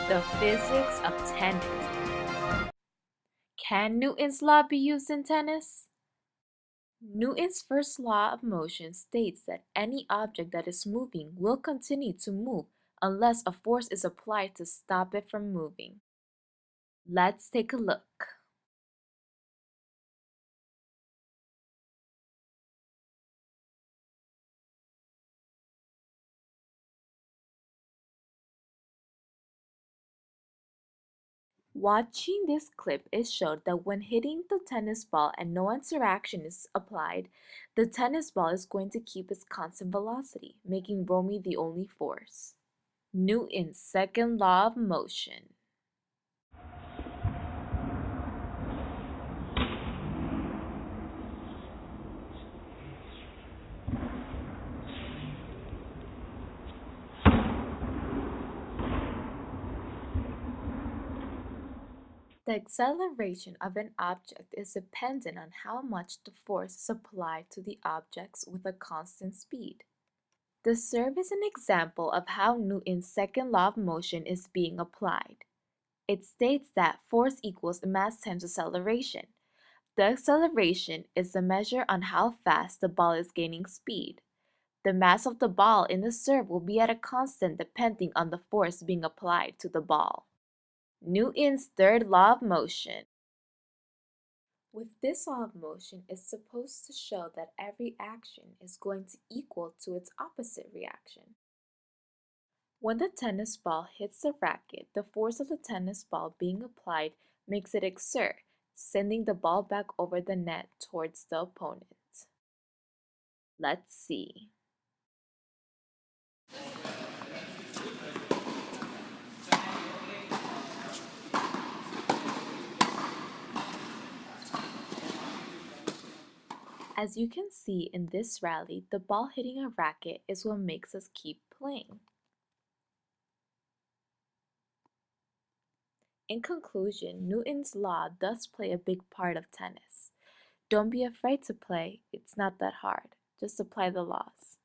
The physics of tennis. Can Newton's law be used in tennis? Newton's first law of motion states that any object that is moving will continue to move unless a force is applied to stop it from moving. Let's take a look. Watching this clip, it showed that when hitting the tennis ball and no interaction is applied, the tennis ball is going to keep its constant velocity, making Romy the only force. Newton's second law of motion. The acceleration of an object is dependent on how much the force is applied to the objects with a constant speed. The serve is an example of how Newton's second law of motion is being applied. It states that force equals mass times acceleration. The acceleration is the measure on how fast the ball is gaining speed. The mass of the ball in the serve will be at a constant depending on the force being applied to the ball. Newton's third law of motion. With this law of motion, it's supposed to show that every action is going to equal to its opposite reaction. When the tennis ball hits the racket, the force of the tennis ball being applied makes it exert, sending the ball back over the net towards the opponent. Let's see. As you can see in this rally, the ball hitting a racket is what makes us keep playing. In conclusion, Newton's law does play a big part of tennis. Don't be afraid to play, it's not that hard. Just apply the laws.